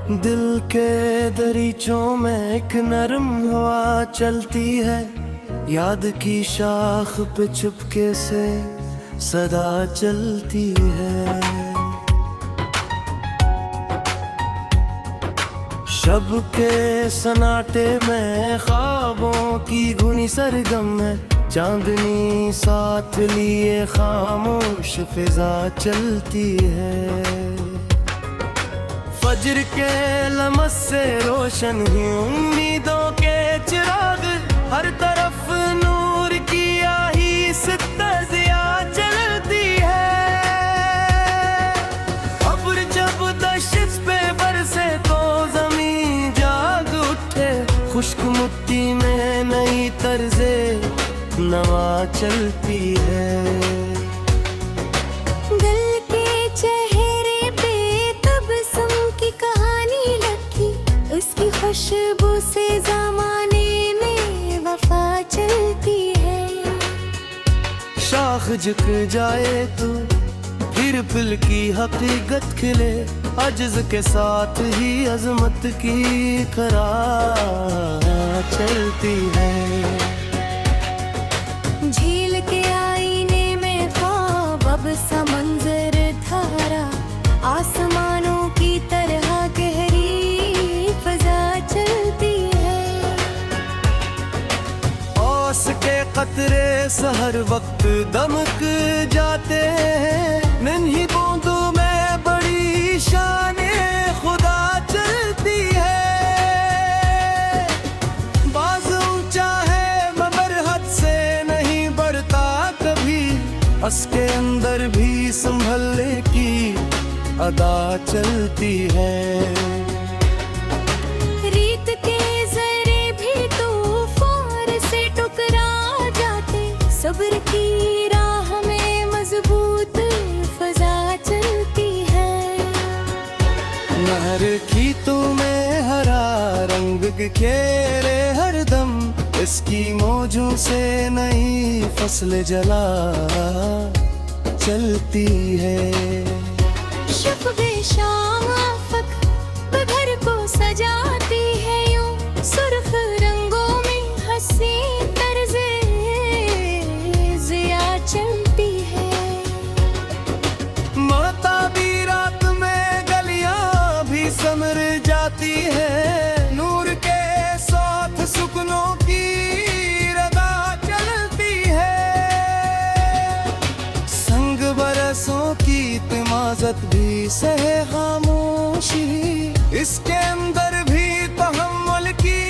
दिल के दरीचों में एक नरम हवा चलती है, याद की शाख पे चुपके से सदा चलती है। शब के सन्नाटे में ख्वाबों की धुनी सरगम है, चांदनी साथ लिए खामोश फिजा चलती है। फज्र के लमस से रोशन हुई उम्मीदों के चिराग, हर तरफ नूर की आही से तजिया चलती है। अब्र जब दश्त पे बरसे तो जमीन जाग उठे, खुश्क मिट्टी में नई तर्ज़े नवा चलती है। खुशबू से ज़माने में वफा चलती है। शाख झुक जाए तो फिर फिल की हकीकत खिले, अज्ज के साथ ही अजमत की करार चलती है। झील के आईने में ख्वाब अब सा मंजर धारा, आसमानों की तरह गहरी फजा चलती है। ओस के कतरे सहर वक्त दमक जाते हैं, नन्ही बूंदों में बड़ी शाने खुदा चलती है। बाज़ ऊंचा है मगर हद से नहीं बढ़ता कभी, उसके अंदर भी संभलने की अदा चलती है। सब्र की राह में मजबूत फजा चलती है। नहर की तुम्हें हरा रंग खेरे हरदम, इसकी मौजों से नई फसल जला चलती है। शब बेशाम आफक घर को सजाती है, यूं सुर्ख रंगों में हंसी चलती है। महताबी रात में गलियां भी समर जाती है, नूर के साथ सुकनों की रदा चलती है। संग बरसों की तिमाजत भी सहे खामोशी, इसके अंदर भी तहम्मुल की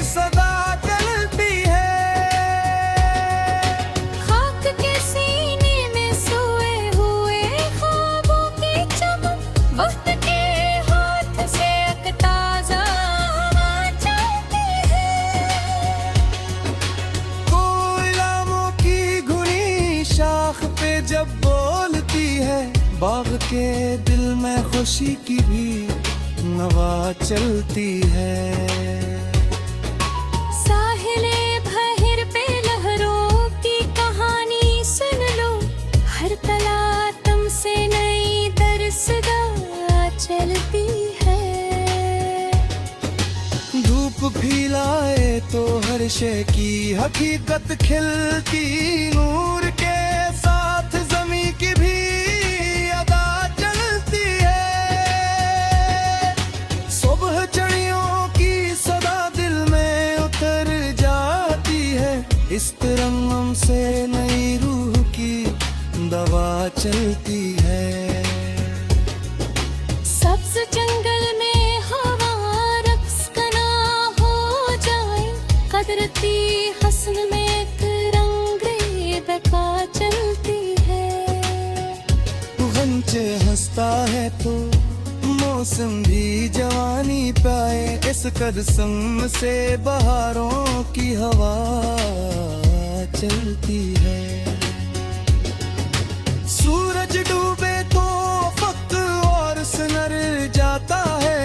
सदा चलती है। वक्त के हाथ से एक ताजा हवा चलती है। कोई लामों की घुनी शाख पे जब बोलती है, बाग के दिल में खुशी की भी नवा चलती है। साहिले बहर पे लहरों की कहानी सुन लो, हर तला तुमसे नई दरसदा चलती है। धूप भी लाए तो हर शय की हकीकत खिलती, नूर के साथ जमी की भी अदा चलती है। सुबह चिड़ियों की सदा दिल में उतर जाती है, इस तरन्नुम से नई रूह की दवा चलती है। सब्ज़ जंगल में हवा रक्स कना हो जाए, कदरती हस्न में एक रंग बका चलती है। गंचे हंसता है तो मौसम भी जवानी पाए, इस कसम से बहारों की हवा चलती है। सूरज डूबे तो वक्त और सुनर जाता है,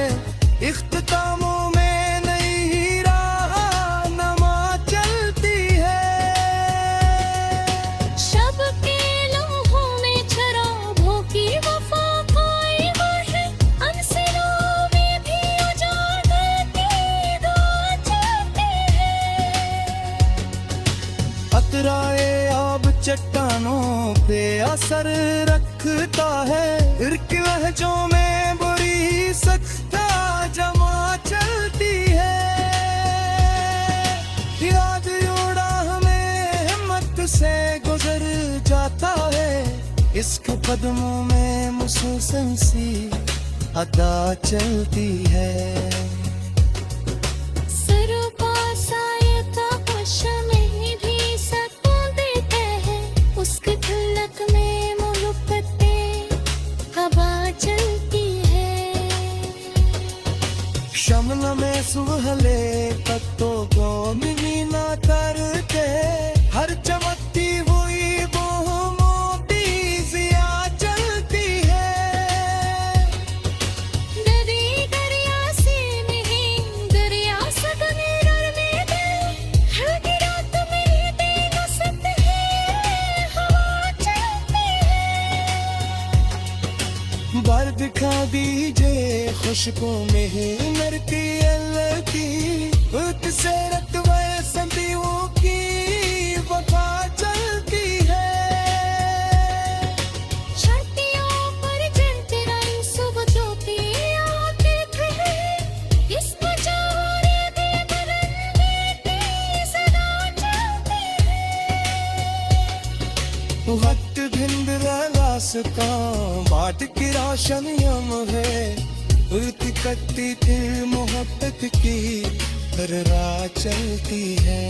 इख्तितामों में नई राह नमा चलती है। शब के लम्हों में शराबों की वफा कायम है, अनसरों में भी चट्टानों पे असर रखता है। इर्क लहजों में बुरी सख्ता जमा चलती है। याद उड़ा हमें हिम्मत से गुजर जाता है। इश्क कदमों में मुसलसल सी अदा चलती है। शमला में सुहले पत्तों को मिली ना करते। हर चमकती हुई वो मोती जिया चलती है। दरी दरिया से नहीं दरिया सदमे रड़ने दे। हल्की रात में दिन सत है हवा चलती है। बार दिखा दीजिए खुशबू में ही मरती अलती। उत से रतवे संदियों की वफा चलती है। छातियों पर जलते रंग सुबह ज्योति आते थे। इस बचाने दे बरन बेटी सदा चलती है। वक्त भिंड रास्ता बाट की रोशनियम है। उत कटती थी मोहब्बत की हर रात चलती है।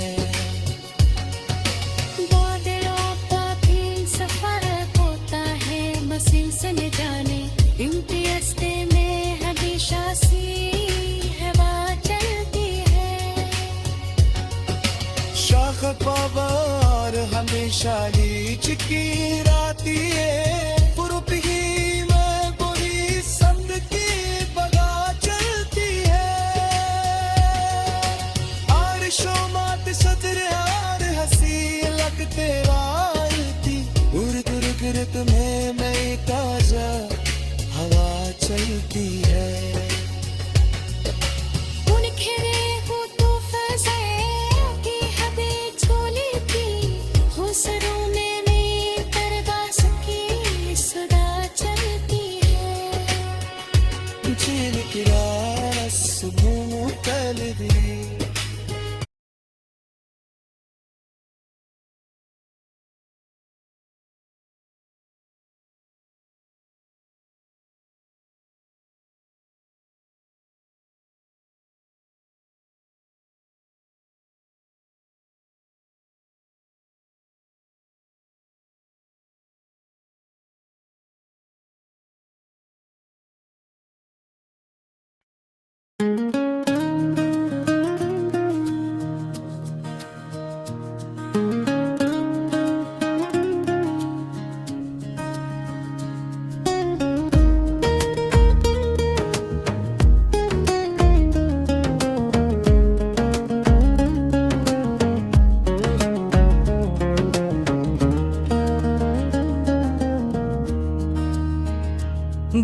बादलों का भी सफर होता है मसीह से न जाने। इनके रास्ते में हमेशा सी हवा चलती है। शाख पवार हमेशा ही चिकिराती है। पुरुप ही में बुरी संद की बगा चलती है। आरिशो मात सदर आर हंसी लगते रायती। उर्द रुगरत में नई ताजा हवा चलती है। उन खेरे हो तो फज़ाए की हदें झोली थी। हो सरों में नई तरगास की सदा चलती है। चीन की रास घूम पल दी।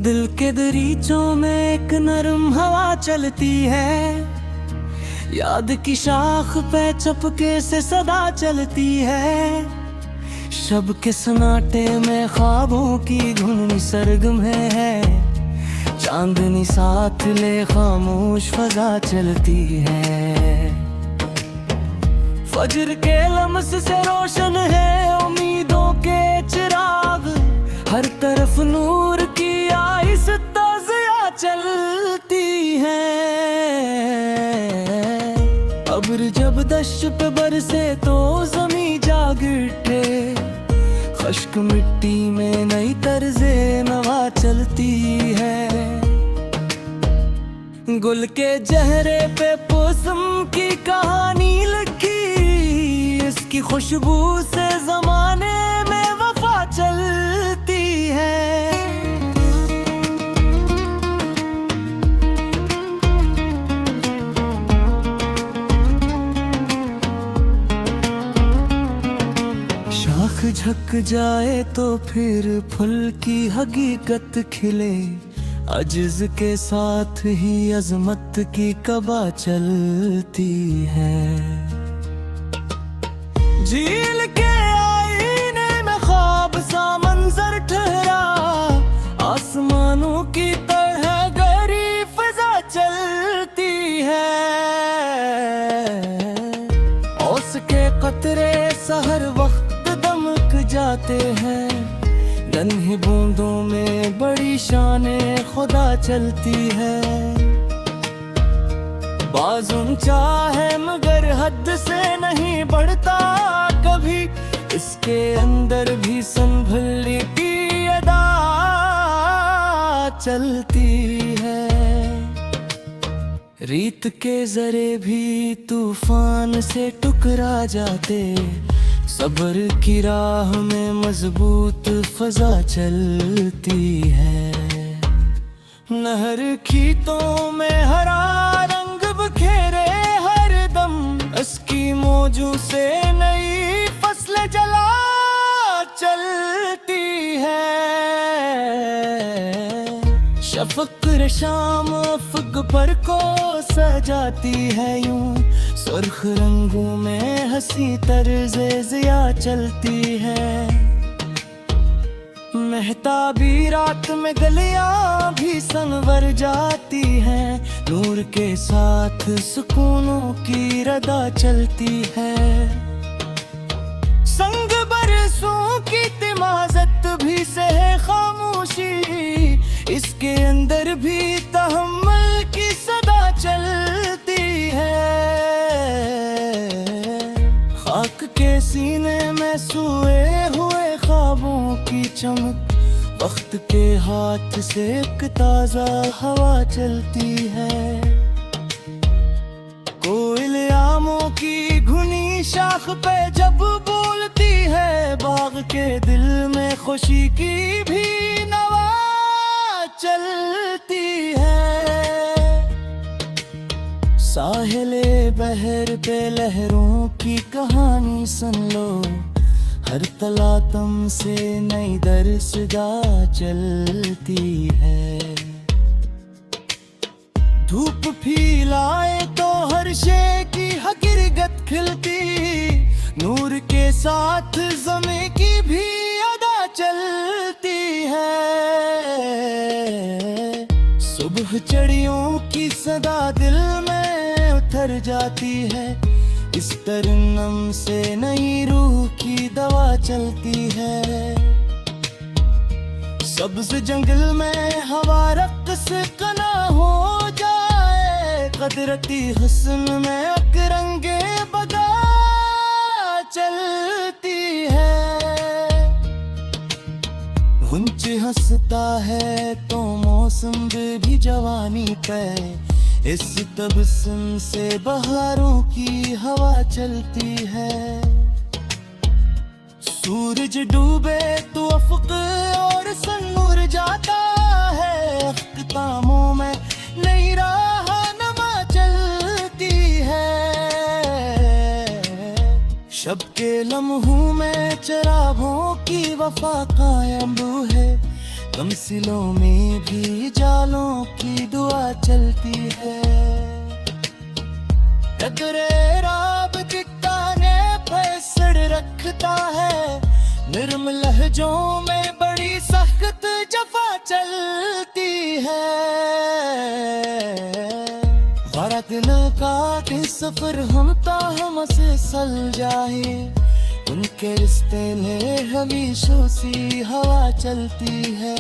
दिल के दरीचों में एक नरम हवा चलती है। याद की शाख पे चपके से सदा चलती है। शब के सन्नाटे में ख्वाबों की धुन सरगम है। चांदनी साथ ले खामोश फजा चलती है। फजर के लम्स से रोशन है उम्मीदों के चिराग। हर तरफ नूर की आइस ताज़िया चलती है। अब्र जब दश्त पे बरसे तो ज़मीं जाग उठे। खश्क मिट्टी में नई तर्ज़े नवा चलती है। गुल के चेहरे पे पोसम की कहानी लिखी। इसकी खुशबू से ज़माने में वफा चलती है। शाख झक जाए तो फिर फूल की हकीकत खिले। अजिज के साथ ही अजमत की कबा चलती है। झील के आईने सा हर वक्त दमक जाते हैं। नन्ही बूंदों में बड़ी शाने खुदा चलती है। बाज़ ऊंचा है मगर हद से नहीं बढ़ता कभी, इसके अंदर भी संभली की अदा चलती है। रीत के जरे भी तूफान से टकरा जाते, सब्र की राह में मजबूत फजा चलती है। नहर खीतों में हरा रंग बखेरे हर दम, उसकी मौजों से नई फसलें जला चलती है। शफक शाम अफक पर को सजाती है यूं, सुर्ख रंगों में हंसी तर्ज़े ज़िया चलती है। महताबी रात में गलियां भी संवर जाती हैं, नूर के साथ सुकूनों की रदा चलती है। संग बरसों की तिमाजत भी सहे खामोशी, इसके अंदर भी तहम्मुल की सदा चलती है। खाक के सीने में सोए हुए ख्वाबों की चमक, वक्त के हाथ से एक ताजा हवा चलती है। कोयल आमों की घुनी शाख पे जब बोलती है, बाग के दिल में खुशी की भी नवा चलती है। साहिले बहर पे लहरों की कहानी सुन लो, हर तलातम से नई दरसगा चलती है। धूप फैलाए तो हर शे की हकीकत खिलती, नूर के साथ ज़मीं की भी अदा चलती है। सुबह चिड़ियों की सदा दिल में उतर जाती है, इस तरन्नम से नई रूह की दवा चलती है। सब्ज जंगल में हवा रक्स कना हो जाए, कदरती हुस्न में अकरंगे बगा चलती है। गुंज हंसता है तो मौसम भी जवानी पे, इस तबस्सुम से बहारों की हवा चलती है। सूरज डूबे तो अफक और सनूर जाता है, अख्तामों में नई राहनुमा चलती है। शब के लम्हों में चरागों की वफा कायम है, तमसीलों में भी जालों की दुआ चलती है। कदरे राब जिताने फैसड़ रखता है, निर्म लहजों में बड़ी सख्त जफा चलती है। भारत का के सफर हम ताहम से सल जाए, उनके रिश्ते में हमेशों सी हवा चलती है।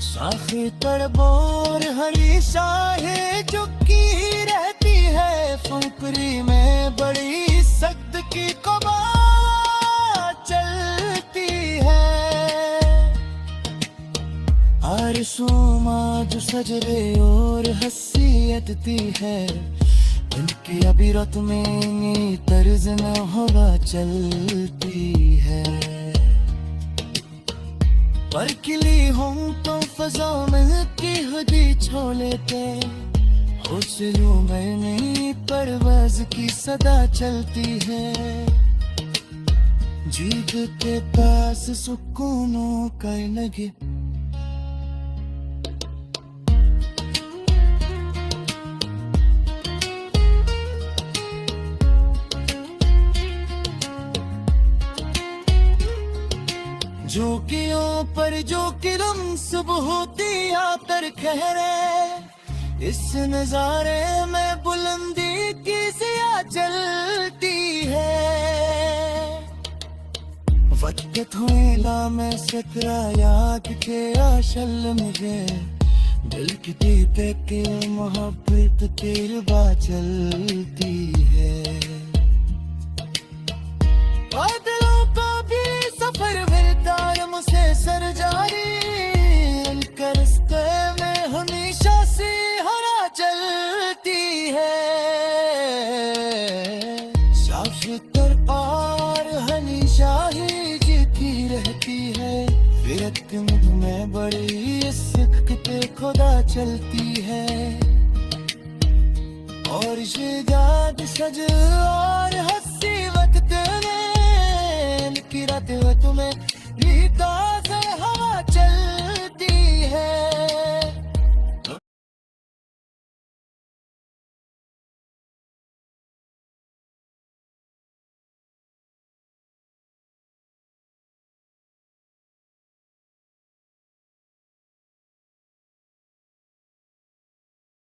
साखी तड़बोर हरी शाहे झुकी रहती है, फुकरी में बड़ी सख्त की कबा चलती है। आरज़ूमा जो सजरे और हसीयतती है, इनकी अबीरत में तर्ज न हवा चलती है। पर किली हूँ तो फजा में की हदी छोलेते, हौसलों में नई परवाज़ की सदा चलती है। जीत के पास सुकूनों का लगे, झोंकियों पर जो किरम सुबह होती आकर खहरे, इस नजारे में बुलंदी की सिया चलती है। थोड़ा मैं सकरा याद के आशल मुझे दिल की पीते की मोहब्बत तेरे बा चलती है बादलों का भी सफर मिलता मुझसे सर जारी उनके रास्ते में हमेशा से हरा चलती है शाश्वत और हमेशा ही जीती रहती है फिर मुझ में बड़ी सिक्के खुदा चलती है और ये याद सज और हंसी वक्त में की रात तुम्हें